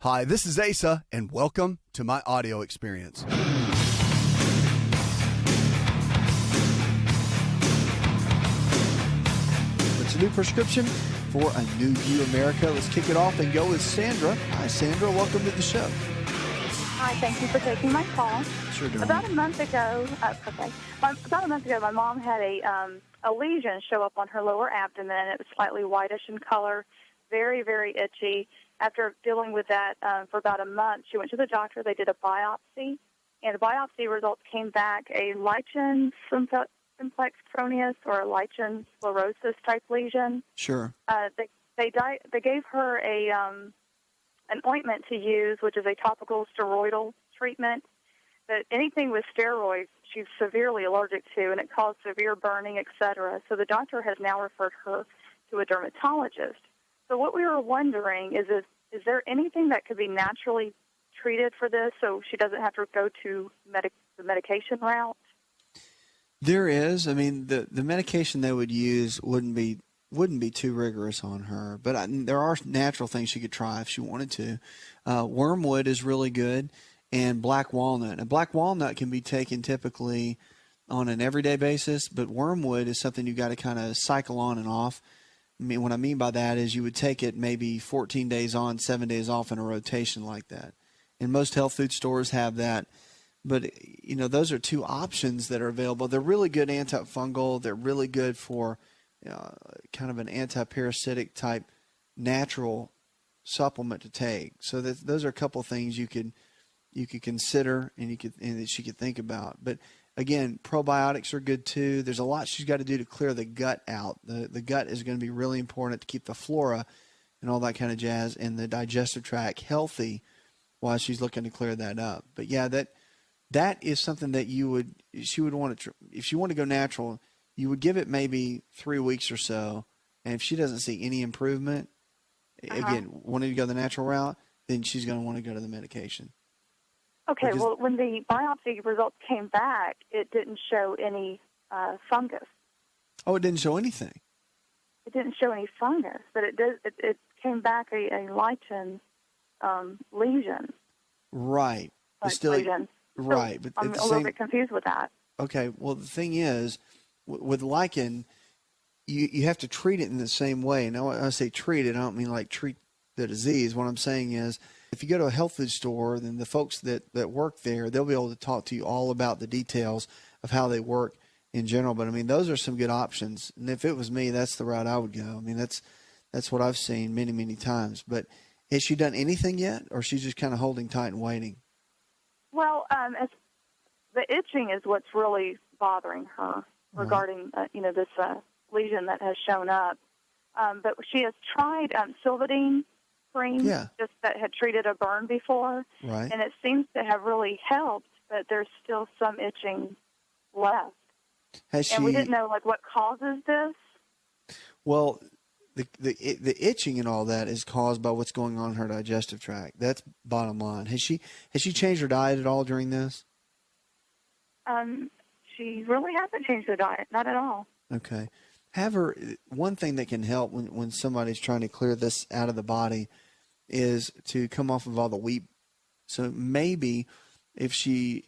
Hi, this is Asa, and welcome to my audio experience. It's a new prescription for a new you, America. Let's kick it off and go with Sandra. Hi, Sandra. Welcome to the show. Hi, thank you for taking my call. Sure, darling. About a month ago, my mom had a lesion show up on her lower abdomen. It was slightly whitish in color, very, very itchy. After dealing with that for about a month, she went to the doctor. They did a biopsy, and the biopsy results came back a lichen simplex cronius or a lichen sclerosis type lesion. Sure. They gave her an ointment to use, which is a topical steroidal treatment. But anything with steroids, she's severely allergic to, and it caused severe burning, etc. So the doctor has now referred her to a dermatologist. So what we were wondering is there anything that could be naturally treated for this so she doesn't have to go to the medication route? There is. I mean, the medication they would use wouldn't be too rigorous on her, but there are natural things she could try if she wanted to. Wormwood is really good, and black walnut. And black walnut can be taken typically on an everyday basis, but wormwood is something you've got to kind of cycle on and off. I mean, what I mean by that is you would take it maybe 14 days on, 7 days off in a rotation like that. And most health food stores have that. But, you know, those are two options that are available. They're really good antifungal. They're really good for kind of an anti-parasitic type natural supplement to take. So those are a couple things you could consider and that she could think about. But again, probiotics are good too. There's a lot she's got to do to clear the gut out. The gut is going to be really important to keep the flora and all that kind of jazz and the digestive tract healthy while she's looking to clear that up. But yeah, that is something that she would want to, if she wanted to go natural, you would give it maybe 3 weeks or so. And if she doesn't see any improvement, again, wanting to go the natural route, then she's going to want to go to the medication. Okay, well, when the biopsy results came back, it didn't show any fungus. Oh, it didn't show anything? It didn't show any fungus, but it came back a lichen lesion. Right. Lesion. Right. So but I'm a little bit confused with that. Okay, well, the thing is, with lichen, you have to treat it in the same way. Now, when I say treat it, I don't mean like treat the disease. What I'm saying is, if you go to a health food store, then the folks that work there, they'll be able to talk to you all about the details of how they work in general. But I mean, those are some good options. And if it was me, that's the route I would go. I mean, that's what I've seen many, many times. But has she done anything yet, or she's just kind of holding tight and waiting? Well, the itching is what's really bothering her regarding, this lesion that has shown up. But she has tried Silvadene cream, just that had treated a burn before, and it seems to have really helped, but there's still some itching left. And we didn't know what causes this. Well, the itching and all that is caused by what's going on in her digestive tract. That's bottom line. Has she changed her diet at all during this? She really hasn't changed her diet, not at all. Okay. Have her, one thing that can help when somebody's trying to clear this out of the body is to come off of all the wheat. So maybe if she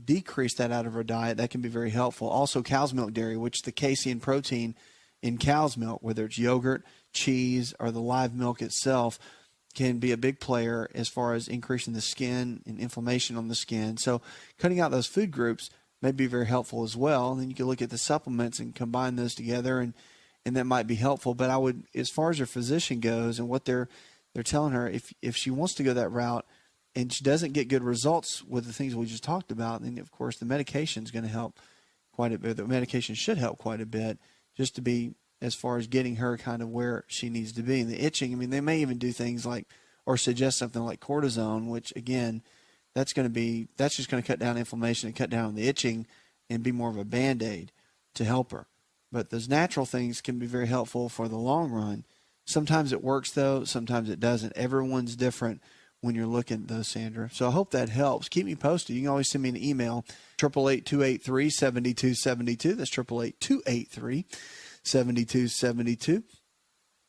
decreased that out of her diet, that can be very helpful. Also, cow's milk dairy, which the casein protein in cow's milk, whether it's yogurt, cheese, or the live milk itself, can be a big player as far as increasing the skin and inflammation on the skin. So cutting out those food groups may be very helpful as well. And then you can look at the supplements and combine those together, and that might be helpful. But I would, as far as her physician goes and what they're telling her, if she wants to go that route and she doesn't get good results with the things we just talked about, then of course the medication is going to help quite a bit. The medication should help quite a bit just to be as far as getting her kind of where she needs to be. And the itching, I mean, they may even do things like, or suggest something like cortisone, which again, that's just going to cut down inflammation and cut down on the itching and be more of a Band-Aid to help her. But those natural things can be very helpful for the long run. Sometimes it works though, sometimes it doesn't. Everyone's different when you're looking at those, Sandra. So I hope that helps. Keep me posted. You can always send me an email, 888-283-7272. That's 888-283-7272.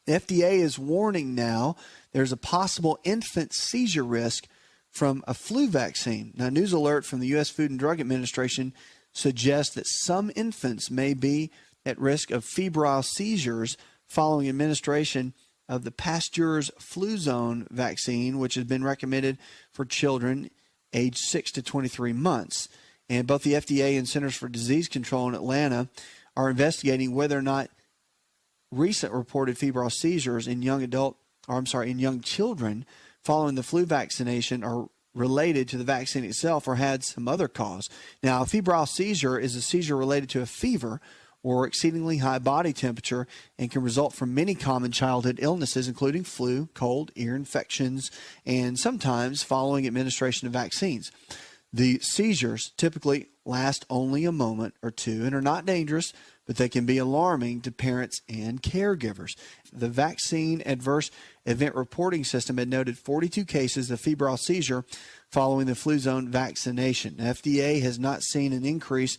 The FDA is warning now there's a possible infant seizure risk from a flu vaccine. Now, news alert from the U.S. Food and Drug Administration suggests that some infants may be at risk of febrile seizures following administration of the Pasteur's Fluzone vaccine, which has been recommended for children aged 6 to 23 months. And both the FDA and Centers for Disease Control in Atlanta are investigating whether or not recent reported febrile seizures in young children following the flu vaccination are related to the vaccine itself or had some other cause. Now, a febrile seizure is a seizure related to a fever or exceedingly high body temperature and can result from many common childhood illnesses, including flu, cold, ear infections, and sometimes following administration of vaccines. The seizures typically last only a moment or two and are not dangerous, but they can be alarming to parents and caregivers. The Vaccine Adverse Event Reporting System had noted 42 cases of febrile seizure following the Fluzone vaccination. The FDA has not seen an increase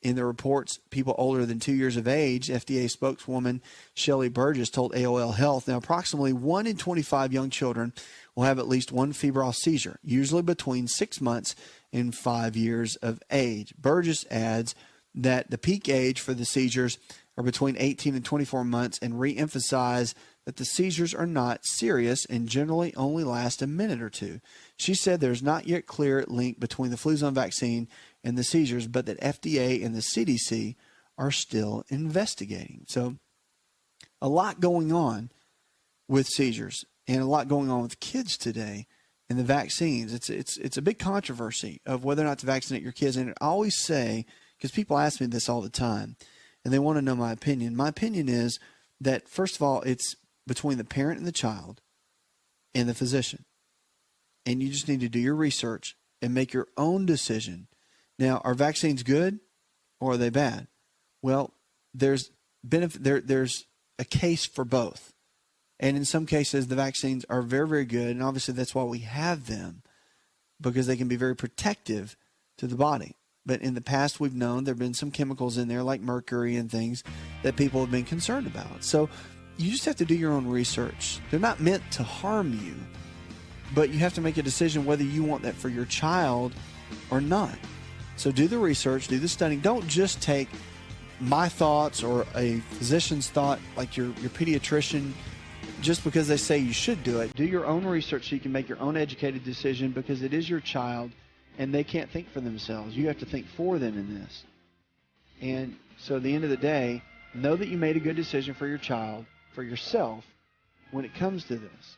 in the reports people older than 2 years of age. FDA spokeswoman Shelley Burgess told AOL Health, now approximately 1 in 25 young children will have at least one febrile seizure, usually between 6 months and 5 years of age. Burgess adds that the peak age for the seizures are between 18 and 24 months and re-emphasize that the seizures are not serious and generally only last a minute or two. She said there's not yet clear link between the Fluzone vaccine and the seizures, but that FDA and the CDC are still investigating. So a lot going on with seizures and a lot going on with kids today and the vaccines. It's a big controversy of whether or not to vaccinate your kids. And I always say, because people ask me this all the time, and they want to know my opinion. My opinion is that, first of all, it's between the parent and the child and the physician. And you just need to do your research and make your own decision. Now, are vaccines good or are they bad? Well, there's a case for both. And in some cases, the vaccines are very, very good. And obviously, that's why we have them, because they can be very protective to the body. But in the past, we've known there have been some chemicals in there like mercury and things that people have been concerned about. So you just have to do your own research. They're not meant to harm you, but you have to make a decision whether you want that for your child or not. So do the research, do the studying. Don't just take my thoughts or a physician's thought, like your pediatrician, just because they say you should do it. Do your own research so you can make your own educated decision, because it is your child. And they can't think for themselves. You have to think for them in this. And so at the end of the day, know that you made a good decision for your child, for yourself, when it comes to this.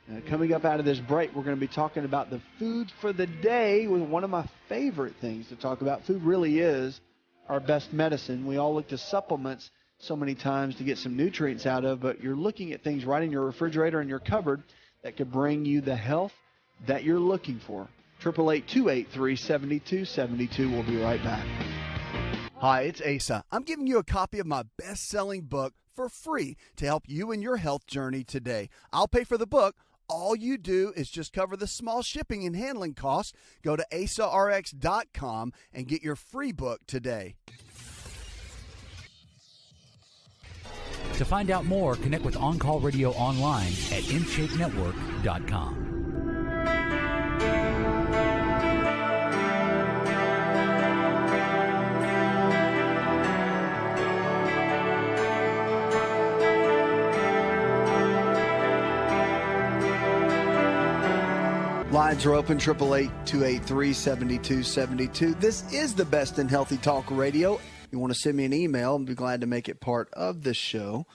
Now, coming up out of this break, we're going to be talking about the food for the day with one of my favorite things to talk about. Food really is our best medicine. We all look to supplements so many times to get some nutrients out of, but you're looking at things right in your refrigerator and your cupboard that could bring you the health that you're looking for. 888-283-7272. We'll be right back. Hi, it's Asa. I'm giving you a copy of my best-selling book for free to help you in your health journey today. I'll pay for the book. All you do is just cover the small shipping and handling costs. Go to asarx.com and get your free book today. To find out more, connect with On Call Radio online at InShapeNetwork.com. Lines are open, 888-283-7272. This is the best in healthy talk radio. You want to send me an email, I'd be glad to make it part of the show.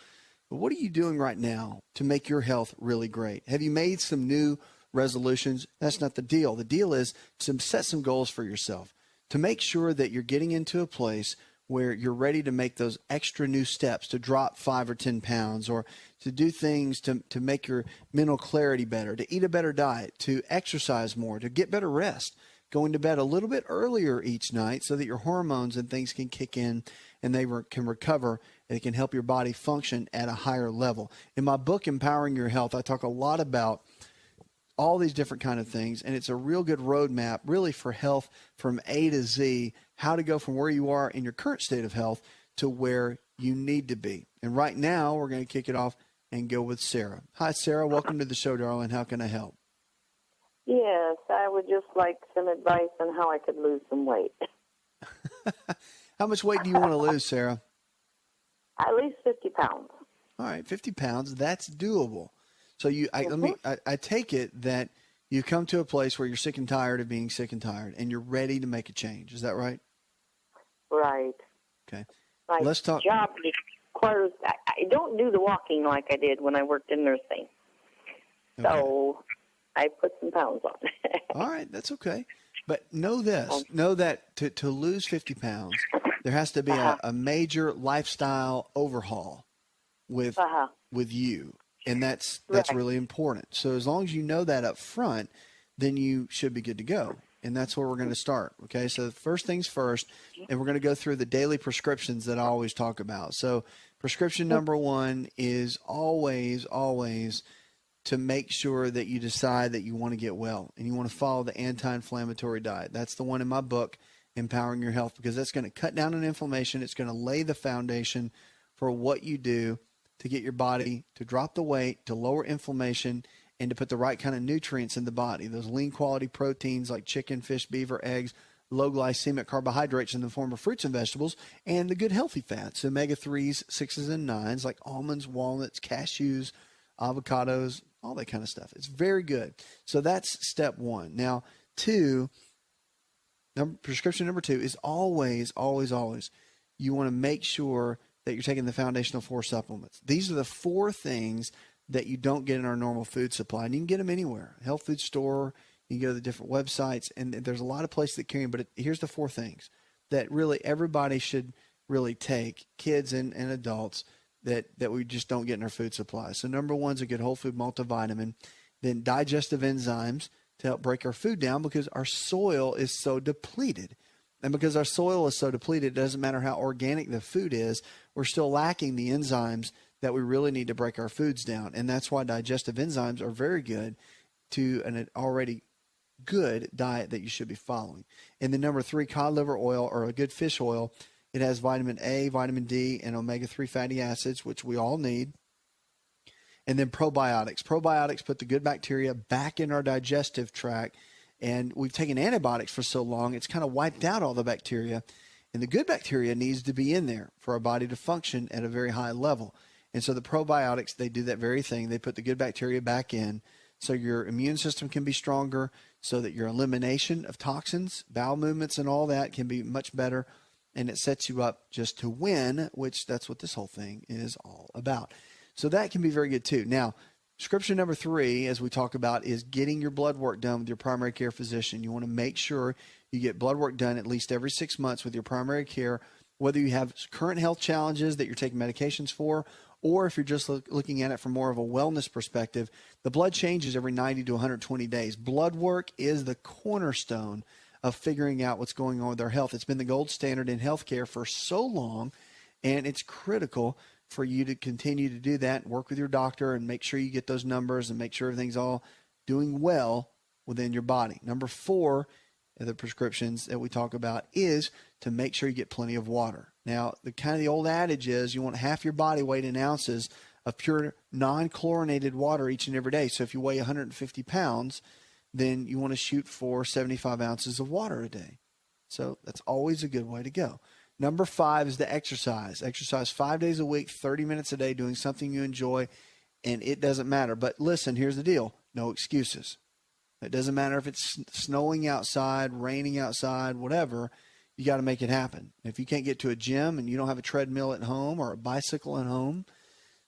But what are you doing right now to make your health really great? Have you made some new resolutions? That's not the deal. The deal is to set some goals for yourself, to make sure that you're getting into a place where you're ready to make those extra new steps, to drop 5 or 10 pounds, or to do things to make your mental clarity better, to eat a better diet, to exercise more, to get better rest, going to bed a little bit earlier each night so that your hormones and things can kick in and they can recover, and it can help your body function at a higher level. In my book, Empowering Your Health, I talk a lot about all these different kind of things, and it's a real good roadmap really for health from A to Z, how to go from where you are in your current state of health to where you need to be. And right now, we're going to kick it off and go with Sarah. Hi, Sarah. Welcome to the show, darling. How can I help? Yes, I would just like some advice on how I could lose some weight. How much weight do you want to lose, Sarah? At least 50 pounds. All right, 50 pounds. That's doable. So I take it that you come to a place where you're sick and tired of being sick and tired, and you're ready to make a change. Is that right? Right. Okay. My Let's talk. job requires, I don't do the walking like I did when I worked in nursing. Okay. So I put some pounds on. All right, that's okay. But know this. Know that to lose 50 pounds, there has to be a major lifestyle overhaul with you. And that's Right. really important. So as long as you know that up front, then you should be good to go. And that's where we're going to start. Okay. So first things first, and we're going to go through the daily prescriptions that I always talk about. So prescription number one is always to make sure that you decide that you want to get well and you want to follow the anti-inflammatory diet. That's the one in my book, Empowering Your Health, because that's going to cut down on inflammation. It's going to lay the foundation for what you do to get your body to drop the weight, to lower inflammation, and to put the right kind of nutrients in the body. Those lean quality proteins like chicken, fish, beaver, eggs, low glycemic carbohydrates in the form of fruits and vegetables, and the good healthy fats, omega-3s, 6s, and 9s like almonds, walnuts, cashews, avocados, all that kind of stuff. It's very good. So that's step one. Now, prescription number two is always, you want to make sure that you're taking the foundational 4 supplements. These are the 4 things that you don't get in our normal food supply. And you can get them anywhere. Health food store, you can go to the different websites, and there's a lot of places that carry them. But here's the 4 things that really everybody should really take, kids and adults, that we just don't get in our food supply. So number 1 is a good whole food multivitamin. Then digestive enzymes to help break our food down because our soil is so depleted. And because our soil is so depleted, it doesn't matter how organic the food is, we're still lacking the enzymes that we really need to break our foods down. And that's why digestive enzymes are very good to an already good diet that you should be following. And then number 3, cod liver oil or a good fish oil. It has vitamin A, vitamin D, and omega-3 fatty acids, which we all need. And then probiotics. Probiotics put the good bacteria back in our digestive tract. And we've taken antibiotics for so long, it's kind of wiped out all the bacteria. And the good bacteria needs to be in there for our body to function at a very high level. And so the probiotics, they do that very thing. They put the good bacteria back in so your immune system can be stronger, so that your elimination of toxins, bowel movements, and all that can be much better. And it sets you up just to win, which that's what this whole thing is all about. So that can be very good too. Now, prescription number 3, as we talk about, is getting your blood work done with your primary care physician. You want to make sure you get blood work done at least every 6 months with your primary care, whether you have current health challenges that you're taking medications for, or if you're just looking at it from more of a wellness perspective. The blood changes every 90 to 120 days. Blood work is the cornerstone of figuring out what's going on with our health. It's been the gold standard in healthcare for so long, and it's critical for you to continue to do that, work with your doctor and make sure you get those numbers and make sure everything's all doing well within your body. Number 4 of the prescriptions that we talk about is to make sure you get plenty of water. Now, the old adage is you want half your body weight in ounces of pure non-chlorinated water each and every day. So if you weigh 150 pounds, then you want to shoot for 75 ounces of water a day. So that's always a good way to go. Number 5 is the exercise. Exercise 5 days a week, 30 minutes a day, doing something you enjoy, and it doesn't matter. But listen, here's the deal. No excuses. It doesn't matter if it's snowing outside, raining outside, whatever. You got to make it happen. If you can't get to a gym and you don't have a treadmill at home or a bicycle at home,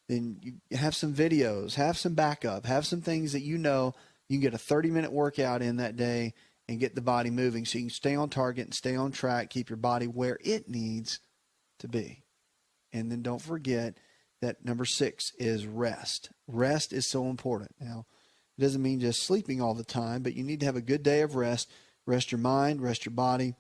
then you have some videos, have some backup, have some things that you know you can get a 30-minute workout in that day and get the body moving so you can stay on target and stay on track, keep your body where it needs to be. And then don't forget that number 6 is rest. Rest is so important. Now, it doesn't mean just sleeping all the time, but you need to have a good day of rest. Rest your mind, rest your body.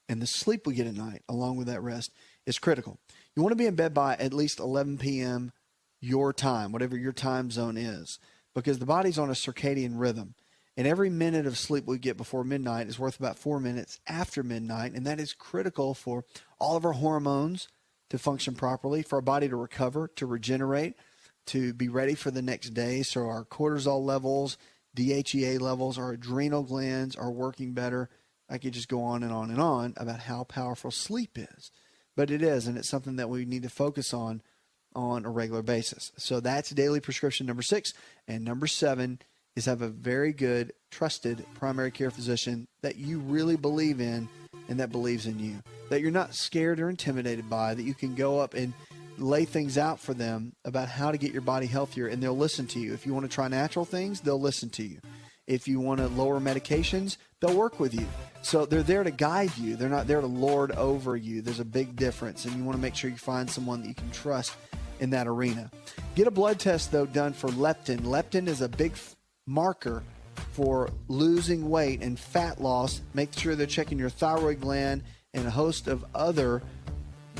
And the sleep we get at night, along with that rest, is critical. You want to be in bed by at least 11 p.m. your time, whatever your time zone is, because the body's on a circadian rhythm. And every minute of sleep we get before midnight is worth about 4 minutes after midnight. And that is critical for all of our hormones to function properly, for our body to recover, to regenerate, to be ready for the next day. So our cortisol levels, DHEA levels, our adrenal glands are working better. I could just go on and on and on about how powerful sleep is. But it is, and it's something that we need to focus on a regular basis. So that's daily prescription number 6. And number 7 is have a very good, trusted primary care physician that you really believe in and that believes in you, that you're not scared or intimidated by, that you can go up and lay things out for them about how to get your body healthier, and they'll listen to you. If you want to try natural things, they'll listen to you. If you want to lower medications, they'll work with you. So they're there to guide you. They're not there to lord over you. There's a big difference, and you want to make sure you find someone that you can trust in that arena. Get a blood test, though, done for leptin. Leptin is a big marker for losing weight and fat loss. Make sure they're checking your thyroid gland and a host of other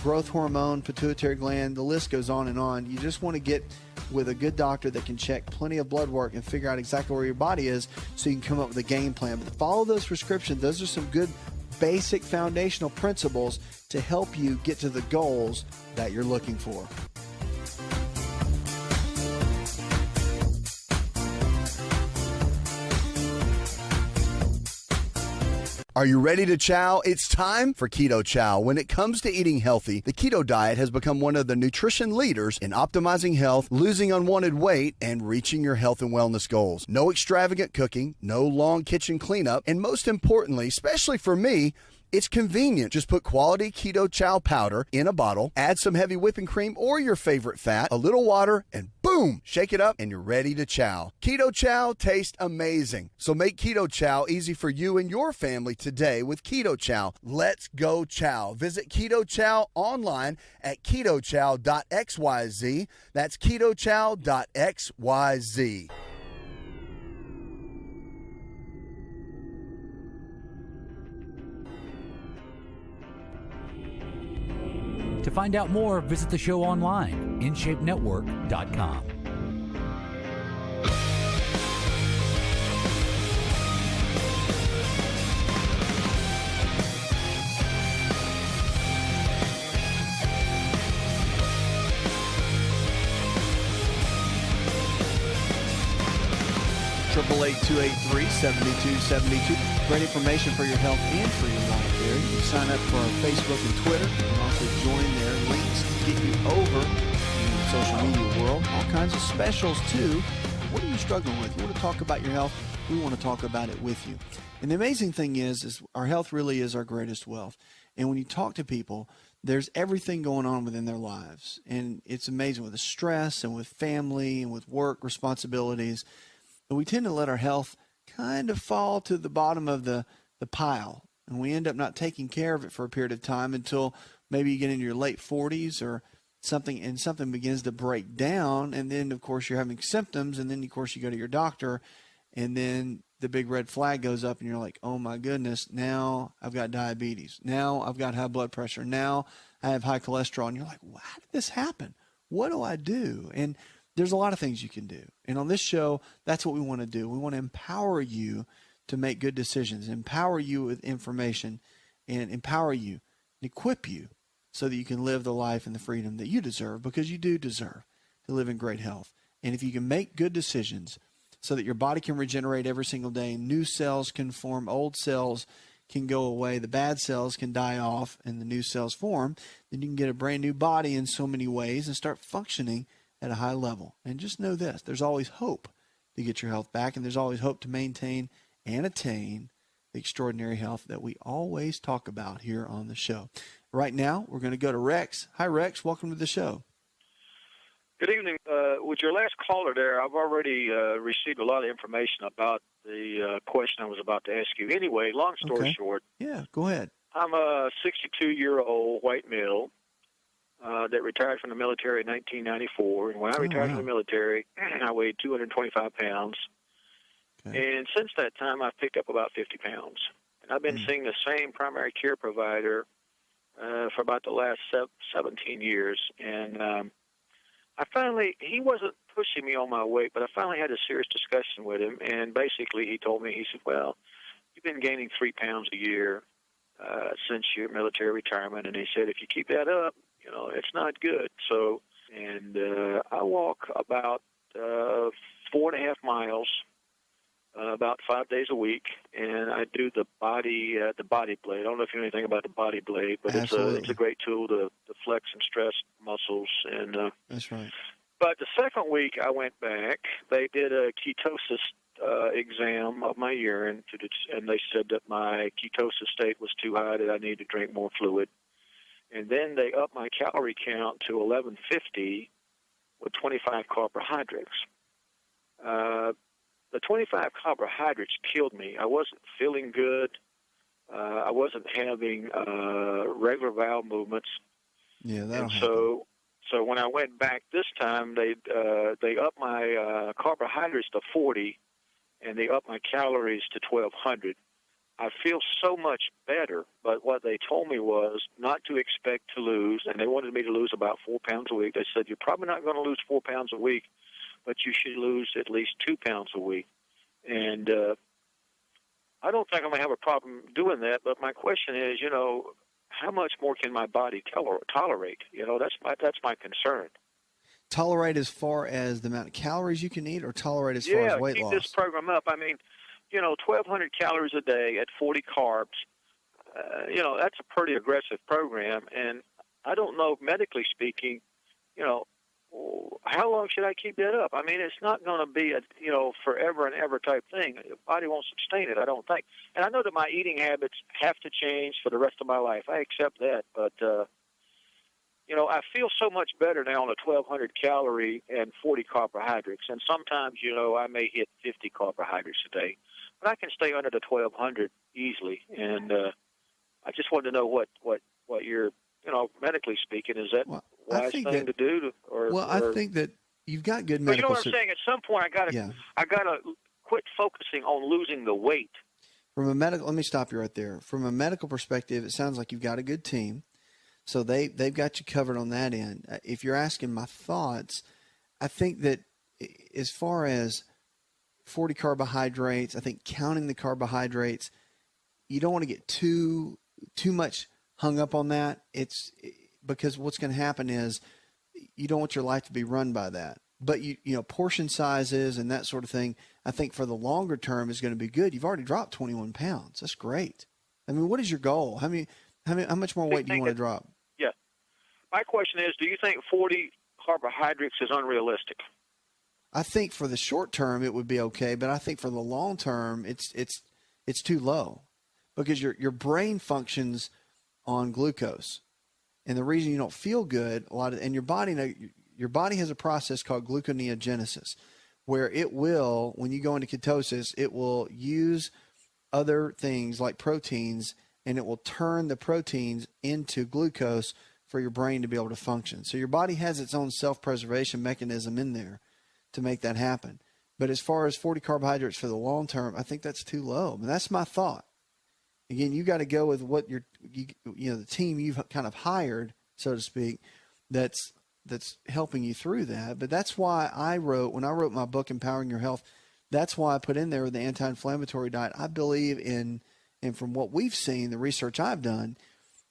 growth hormone, pituitary gland, the list goes on and on. You just want to get with a good doctor that can check plenty of blood work and figure out exactly where your body is so you can come up with a game plan. But follow those prescriptions. Those are some good basic foundational principles to help you get to the goals that you're looking for. Are you ready to chow? It's time for Keto Chow. When it comes to eating healthy, the keto diet has become one of the nutrition leaders in optimizing health, losing unwanted weight, and reaching your health and wellness goals. No extravagant cooking, no long kitchen cleanup, and most importantly, especially for me, it's convenient. Just put quality Keto Chow powder in a bottle, add some heavy whipping cream or your favorite fat, a little water, and boom, shake it up and you're ready to chow. Keto Chow tastes amazing. So make Keto Chow easy for you and your family today with Keto Chow. Let's go chow. Visit Keto Chow online at ketochow.xyz. That's ketochow.xyz. To find out more, visit the show online, InShapeNetwork.com. Triple 828-372-72. Great information for your health and for your life there. You can sign up for our Facebook and Twitter. You can also join there. Links to get you over in the social media world. All kinds of specials, too. What are you struggling with? You want to talk about your health? We want to talk about it with you. And the amazing thing is our health really is our greatest wealth. And when you talk to people, there's everything going on within their lives. And it's amazing with the stress and with family and with work responsibilities. But we tend to let our health kind of fall to the bottom of the pile. And we end up not taking care of it for a period of time until maybe you get into your late 40s or something, and something begins to break down. And then, of course, you're having symptoms. And then, of course, you go to your doctor. And then the big red flag goes up and you're like, oh, my goodness, now I've got diabetes. Now I've got high blood pressure. Now I have high cholesterol. And you're like, well, how did this happen? What do I do? And there's a lot of things you can do. And on this show, that's what we want to do. We want to empower you to make good decisions, empower you with information, and empower you and equip you so that you can live the life and the freedom that you deserve, because you do deserve to live in great health. And if you can make good decisions so that your body can regenerate every single day, new cells can form, old cells can go away, the bad cells can die off, and the new cells form, then you can get a brand new body in so many ways and start functioning at a high level. And just know this, there's always hope to get your health back, and there's always hope to maintain and attain the extraordinary health that we always talk about here on the show. Right now, we're going to go to Rex. Hi, Rex. Welcome to the show. Good evening. With your last caller there, I've already received a lot of information about the question I was about to ask you. Anyway, long story short. Yeah, go ahead. I'm a 62-year-old white male that retired from the military in 1994. And when I retired from the military, I weighed 225 pounds. Okay. And since that time, I've picked up about 50 pounds. And I've been seeing the same primary care provider for about the last 17 years. And he wasn't pushing me on my weight, but I finally had a serious discussion with him. And basically, he told me, he said, well, you've been gaining 3 pounds a year since your military retirement. And he said, if you keep that up, it's not good. So and I walk about 4.5 miles about 5 days a week, and I do the body blade. I don't know if you know anything about the body blade, but it's a great tool to flex and stress muscles. And that's right. But the second week I went back, they did a ketosis exam of my urine, and they said that my ketosis state was too high, that I needed to drink more fluid. And then they upped my calorie count to 1150 with 25 carbohydrates. The 25 carbohydrates killed me. I wasn't feeling good. I wasn't having regular bowel movements. Yeah, that'll happen. So when I went back this time, they upped my carbohydrates to 40, and they upped my calories to 1,200. I feel so much better, but what they told me was not to expect to lose, and they wanted me to lose about 4 pounds a week. They said, you're probably not going to lose 4 pounds a week, but you should lose at least 2 pounds a week. And I don't think I'm going to have a problem doing that, but my question is, how much more can my body tolerate? That's my concern. Tolerate as far as the amount of calories you can eat, or tolerate as far as weight loss? Yeah, keep this program up. I mean, 1,200 calories a day at 40 carbs, that's a pretty aggressive program. And I don't know, medically speaking, how long should I keep that up? I mean, it's not going to be a, forever and ever type thing. The body won't sustain it, I don't think. And I know that my eating habits have to change for the rest of my life. I accept that. But, I feel so much better now on a 1,200 calorie and 40 carbohydrates. And sometimes, I may hit 50 carbohydrates a day. But I can stay under the 1,200 easily. And I just wanted to know what you're, medically speaking, is that wise thing to do? I think that you've got good medical. You know what I'm saying? At some point, I gotta quit focusing on losing the weight. Let me stop you right there. From a medical perspective, it sounds like you've got a good team, so they've got you covered on that end. If you're asking my thoughts, I think that as far as 40 carbohydrates, I think counting the carbohydrates, you don't want to get too much hung up on that. It's because what's going to happen is you don't want your life to be run by that. But portion sizes and that sort of thing, I think for the longer term is going to be good. You've already dropped 21 pounds. That's great. I mean, what is your goal? How much more weight do you want to drop? Yeah. My question is, do you think 40 carbohydrates is unrealistic? I think for the short term it would be okay, but I think for the long term it's too low, because your brain functions on glucose, and the reason you don't feel good and your body has a process called gluconeogenesis, where it will, when you go into ketosis, it will use other things like proteins, and it will turn the proteins into glucose for your brain to be able to function. So your body has its own self-preservation mechanism in there to make that happen. But as far as 40 carbohydrates for the long term, I think that's too low. I mean, that's my thought. Again, you got to go with what the team you've kind of hired, so to speak, that's helping you through that. But that's why when I wrote my book, Empowering Your Health, that's why I put in there the anti-inflammatory diet. I believe in, and from what we've seen, the research I've done,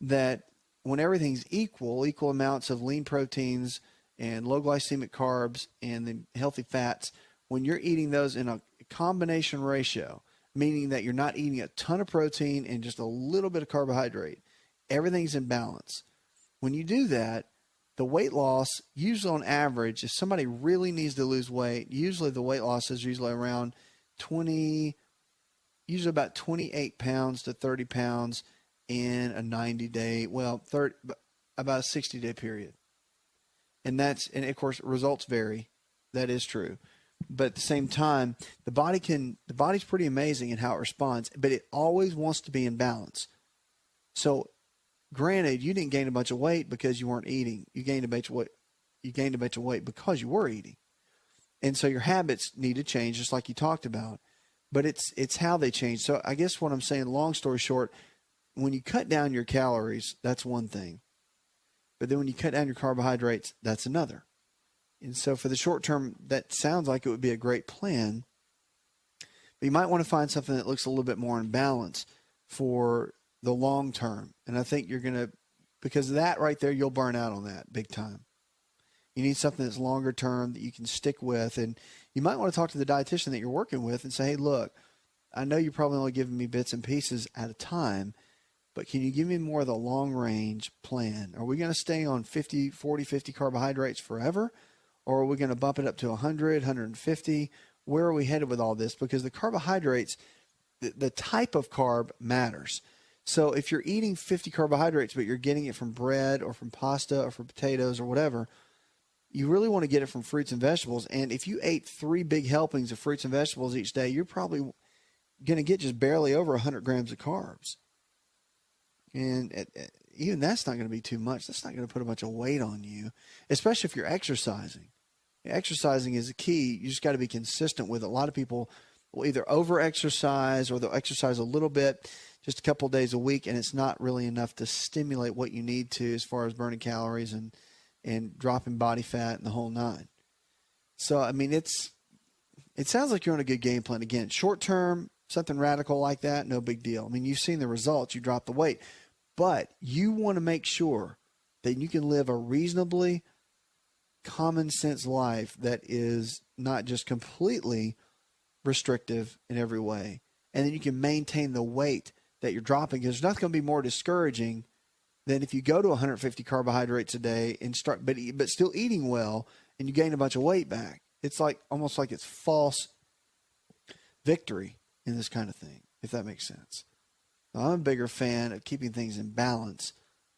that when everything's equal amounts of lean proteins and low glycemic carbs and the healthy fats, when you're eating those in a combination ratio, meaning that you're not eating a ton of protein and just a little bit of carbohydrate, everything's in balance. When you do that, the weight loss, usually on average, if somebody really needs to lose weight, usually the weight loss is usually around usually about 28 pounds to 30 pounds in a 90-day, about a 60-day period. And of course, results vary. That is true. But at the same time, the body's pretty amazing in how it responds, but it always wants to be in balance. So granted, you didn't gain a bunch of weight because you weren't eating. You gained a bunch of weight because you were eating. And so your habits need to change, just like you talked about. But it's how they change. So I guess what I'm saying, long story short, when you cut down your calories, that's one thing. But then when you cut down your carbohydrates, that's another. And so for the short term, that sounds like it would be a great plan. But you might want to find something that looks a little bit more in balance for the long term. And I think you're going to, because of that right there, you'll burn out on that big time. You need something that's longer term that you can stick with. And you might want to talk to the dietitian that you're working with and say, hey, look, I know you're probably only giving me bits and pieces at a time, but can you give me more of the long range plan? Are we going to stay on 50 carbohydrates forever? Or are we going to bump it up to 100, 150? Where are we headed with all this? Because the carbohydrates, the type of carb matters. So if you're eating 50 carbohydrates, but you're getting it from bread or from pasta or from potatoes or whatever, you really want to get it from fruits and vegetables. And if you ate 3 big helpings of fruits and vegetables each day, you're probably going to get just barely over 100 grams of carbs. And even that's not going to be too much. That's not going to put a bunch of weight on you, especially if you're exercising. Exercising is the key. You just got to be consistent with it. A lot of people will either over-exercise or they'll exercise a little bit, just a couple of days a week, and it's not really enough to stimulate what you need to as far as burning calories and dropping body fat and the whole nine. So, I mean, it sounds like you're on a good game plan. Again, short-term, something radical like that, no big deal. I mean, you've seen the results. You dropped the weight. But you want to make sure that you can live a reasonably common sense life that is not just completely restrictive in every way. And then you can maintain the weight that you're dropping. Because there's nothing going to be more discouraging than if you go to 150 carbohydrates a day and start, but still eating well, and you gain a bunch of weight back. It's like almost like it's false victory in this kind of thing, if that makes sense. I'm a bigger fan of keeping things in balance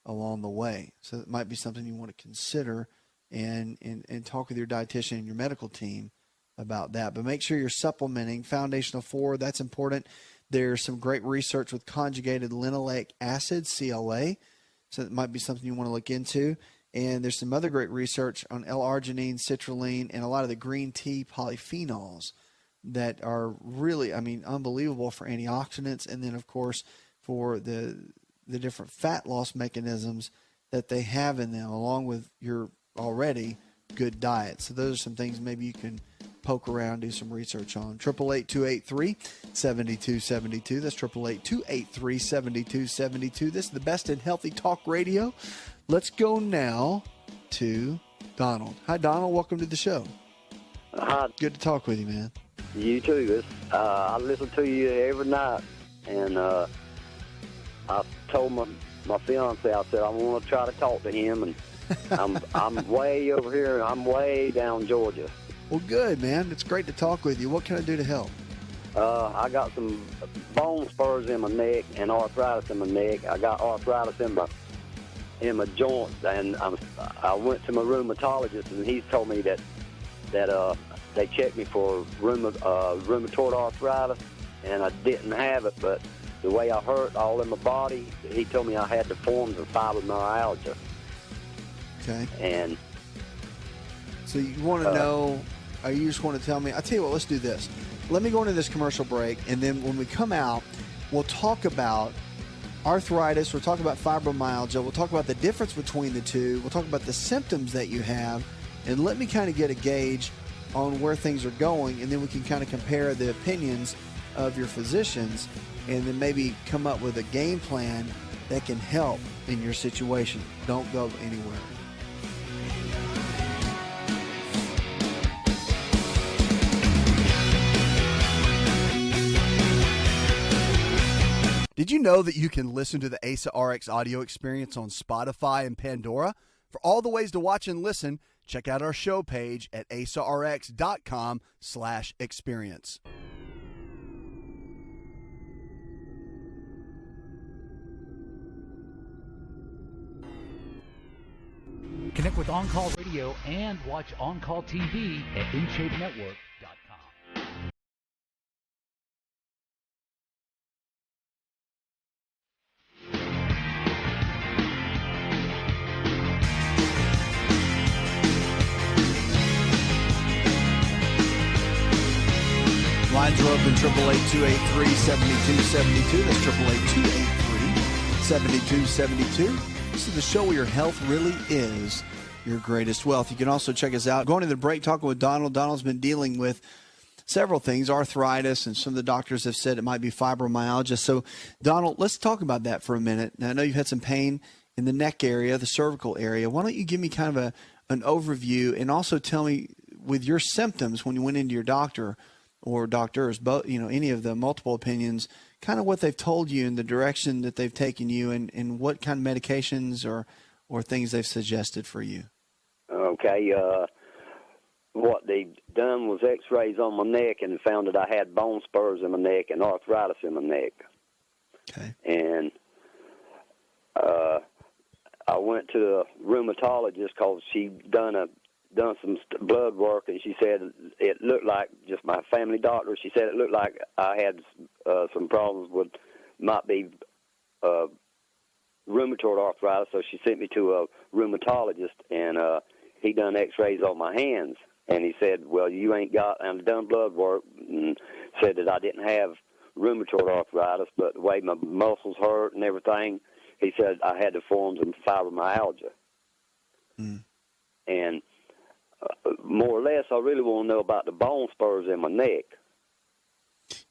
along the way. So it might be something you want to consider and talk with your dietitian and your medical team about that. But make sure you're supplementing. Foundational 4, that's important. There's some great research with conjugated linoleic acid, CLA. So it might be something you want to look into. And there's some other great research on L-arginine, citrulline, and a lot of the green tea polyphenols that are really, I mean, unbelievable for antioxidants. And then, of course, for the different fat loss mechanisms that they have in them, along with your already good diet. So those are some things maybe you can poke around, do some research on. 888-283-7272. That's 888-283-7272. This is the best in healthy talk radio. Let's go now to Donald. Hi, Donald. Welcome to the show. Hi. Good to talk with you, man. You too. I listen to you every night, and I told my fiance, I said I want to try to talk to him, and I'm way over here, and I'm way down in Georgia. Well, good, man. It's great to talk with you. What can I do to help? I got some bone spurs in my neck and arthritis in my neck. I got arthritis in my joints, and I went to my rheumatologist, and he's told me that they checked me for rheumatoid arthritis, and I didn't have it, but the way I hurt all in my body, he told me I had the forms of fibromyalgia. Okay. And so you want to know, or you just want to tell me? I'll tell you what, let's do this. Let me go into this commercial break, and then when we come out, we'll talk about arthritis, we'll talk about fibromyalgia, we'll talk about the difference between the two, we'll talk about the symptoms that you have, and let me kind of get a gauge on where things are going, and then we can kind of compare the opinions of your physicians, and then maybe come up with a game plan that can help in your situation. Don't go anywhere. Did you know that you can listen to the ASA RX audio experience on Spotify and Pandora? For all the ways to watch and listen, check out our show page at asarx.com/experience. Connect with On Call Radio and watch On Call TV at InShapeNetwork.com. Lines are open, 888-283-7272. That's 888-283-7272. This is the show where your health really is your greatest wealth. You can also check us out. Going to the break, talking with Donald. Donald's been dealing with several things, arthritis, and some of the doctors have said it might be fibromyalgia. So, Donald, let's talk about that for a minute. Now, I know you've had some pain in the neck area, the cervical area. Why don't you give me kind of an overview, and also tell me with your symptoms when you went into your doctor or doctors, both, any of the multiple opinions, kind of what they've told you and the direction that they've taken you, and what kind of medications or things they've suggested for you. Okay. What they done was x-rays on my neck and found that I had bone spurs in my neck and arthritis in my neck. Okay. And I went to a rheumatologist because she done some blood work, and she said it looked like, just my family doctor, she said it looked like I had some problems with, might be rheumatoid arthritis, so she sent me to a rheumatologist, and he done x-rays on my hands, and he said, well, you ain't got, and done blood work, and said that I didn't have rheumatoid arthritis, but the way my muscles hurt and everything, he said I had to form some fibromyalgia. And more or less, I really want to know about the bone spurs in my neck.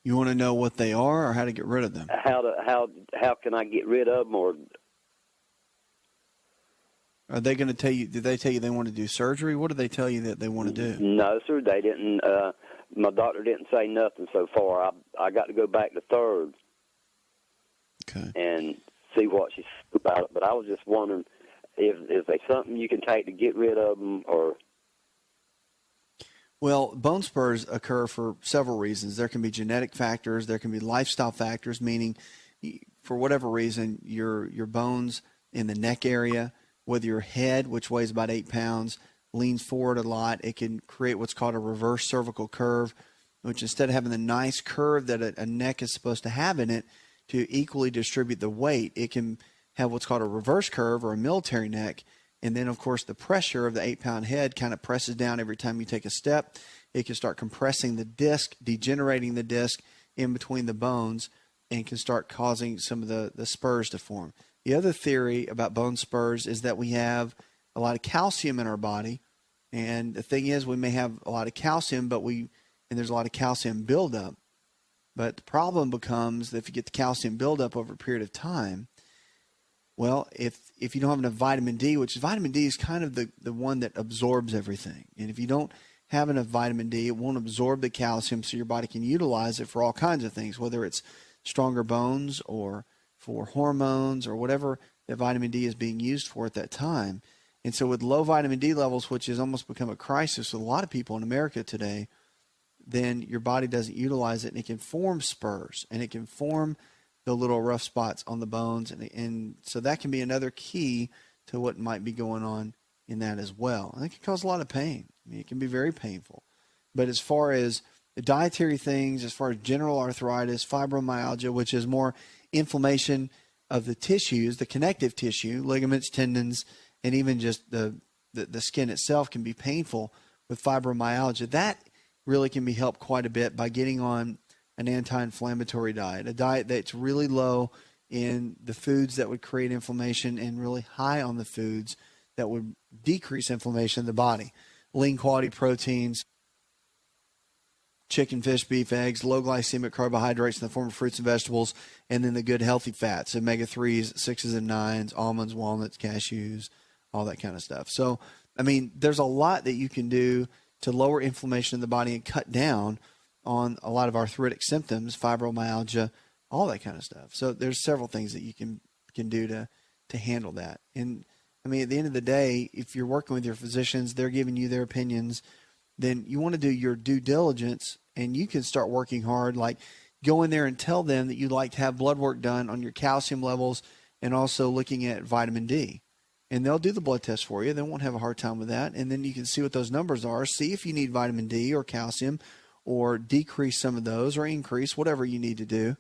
You want to know what they are or how to get rid of them? How can I get rid of them? Or are they going to tell you? Did they tell you they want to do surgery? What did they tell you that they want to do? No, sir, they didn't. My doctor didn't say nothing so far. I got to go back to third. Okay. And see what she said about it. But I was just wondering if there's something you can take to get rid of them, or. Well, bone spurs occur for several reasons. There can be genetic factors. There can be lifestyle factors, meaning for whatever reason, your bones in the neck area, whether your head, which weighs about 8 pounds, leans forward a lot, it can create what's called a reverse cervical curve, which instead of having the nice curve that a neck is supposed to have in it to equally distribute the weight, it can have what's called a reverse curve or a military neck. And then, of course, the pressure of the 8-pound head kind of presses down every time you take a step. It can start compressing the disc, degenerating the disc in between the bones, and can start causing some of the spurs to form. The other theory about bone spurs is that we have a lot of calcium in our body. And the thing is, we may have a lot of calcium, and there's a lot of calcium buildup. But the problem becomes that if you get the calcium buildup over a period of time, well, if you don't have enough vitamin D, which vitamin D is kind of the one that absorbs everything. And if you don't have enough vitamin D, it won't absorb the calcium so your body can utilize it for all kinds of things, whether it's stronger bones or for hormones or whatever that vitamin D is being used for at that time. And so with low vitamin D levels, which has almost become a crisis with a lot of people in America today, then your body doesn't utilize it, and it can form spurs, and it can form the little rough spots on the bones. And so that can be another key to what might be going on in that as well. And it can cause a lot of pain. I mean, it can be very painful. But as far as the dietary things, as far as general arthritis, fibromyalgia, which is more inflammation of the tissues, the connective tissue, ligaments, tendons, and even just the skin itself can be painful with fibromyalgia. That really can be helped quite a bit by getting on an anti-inflammatory diet, a diet that's really low in the foods that would create inflammation and really high on the foods that would decrease inflammation in the body. Lean quality proteins, chicken, fish, beef, eggs, low glycemic carbohydrates in the form of fruits and vegetables, and then the good healthy fats, omega-3s, 6s and 9s, almonds, walnuts, cashews, all that kind of stuff. So, I mean, there's a lot that you can do to lower inflammation in the body and cut down on a lot of arthritic symptoms, fibromyalgia, all that kind of stuff. So there's several things that you can do to handle that. And I mean, at the end of the day, if you're working with your physicians, they're giving you their opinions, then you want to do your due diligence, and you can start working hard, like go in there and tell them that you'd like to have blood work done on your calcium levels and also looking at vitamin D. And they'll do the blood test for you. They won't have a hard time with that. And then you can see what those numbers are, see if you need vitamin D or calcium, or decrease some of those or increase, whatever you need to do.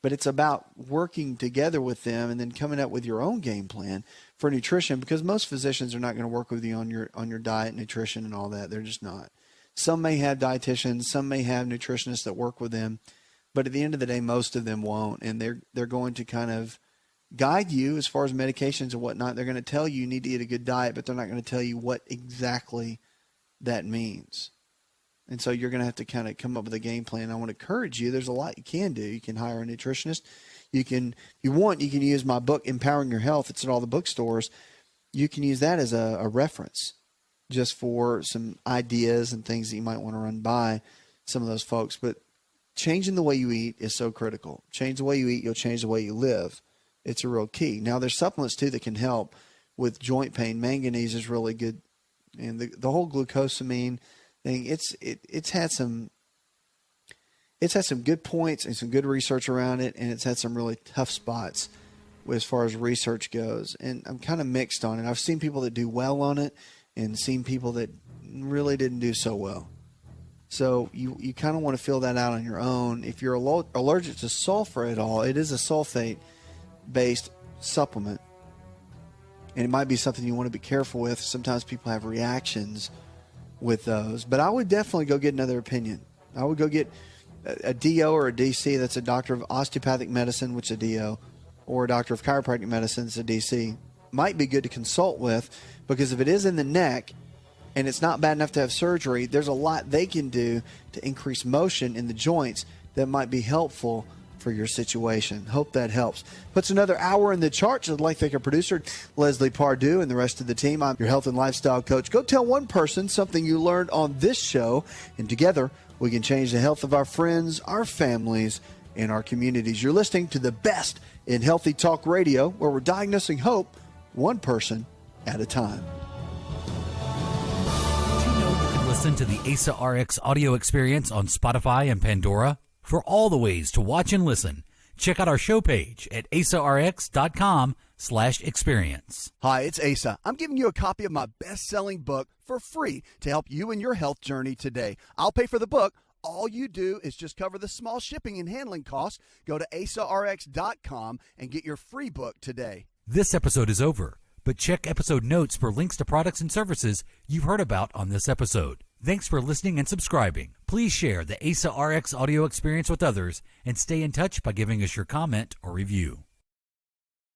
But it's about working together with them and then coming up with your own game plan for nutrition, because most physicians are not going to work with you on your diet, nutrition, and all that. They're just not. Some may have dietitians, some may have nutritionists that work with them, but at the end of the day, most of them won't. And they're going to kind of guide you as far as medications and whatnot. They're going to tell you need to eat a good diet, but they're not going to tell you what exactly that means. And so you're going to have to kind of come up with a game plan. I want to encourage you. There's a lot you can do. You can hire a nutritionist. You can, if you want, you can use my book, Empowering Your Health. It's at all the bookstores. You can use that as a reference. just for some ideas and things that you might want to run by some of those folks. But changing the way you eat is so critical. Change the way you eat, you'll change the way you live. It's a real key. Now, there's supplements, too, that can help with joint pain. Manganese is really good. And the whole glucosamine thing, it's had some good points and some good research around it, and it's had some really tough spots as far as research goes. And I'm kind of mixed on it. I've seen people that do well on it and seen people that really didn't do so well. So you kind of want to fill that out on your own. If you're allergic to sulfur at all, it is a sulfate-based supplement. And it might be something you want to be careful with. Sometimes people have reactions with those. But I would definitely go get another opinion. I would go get a DO or a DC, that's a doctor of osteopathic medicine, which is a DO, or a doctor of chiropractic medicine, that's a DC. Might be good to consult with, because if it is in the neck and it's not bad enough to have surgery, there's a lot they can do to increase motion in the joints that might be helpful for your situation. Hope that helps. Puts another hour in the charts. I'd like to thank our producer, Leslie Pardue, and the rest of the team. I'm your health and lifestyle coach. Go tell one person something you learned on this show, and together we can change the health of our friends, our families, and our communities. You're listening to the best in healthy talk radio, where we're diagnosing hope one person at a time. Did you know you can listen to the ASA RX audio experience on Spotify and Pandora? For all the ways to watch and listen, check out our show page at asarx.com/experience. Hi, it's Asa. I'm giving you a copy of my best-selling book for free to help you in your health journey today. I'll pay for the book. All you do is just cover the small shipping and handling costs. Go to asarx.com and get your free book today. This episode is over, but check episode notes for links to products and services you've heard about on this episode. Thanks for listening and subscribing. Please share the ASA RX audio experience with others and stay in touch by giving us your comment or review.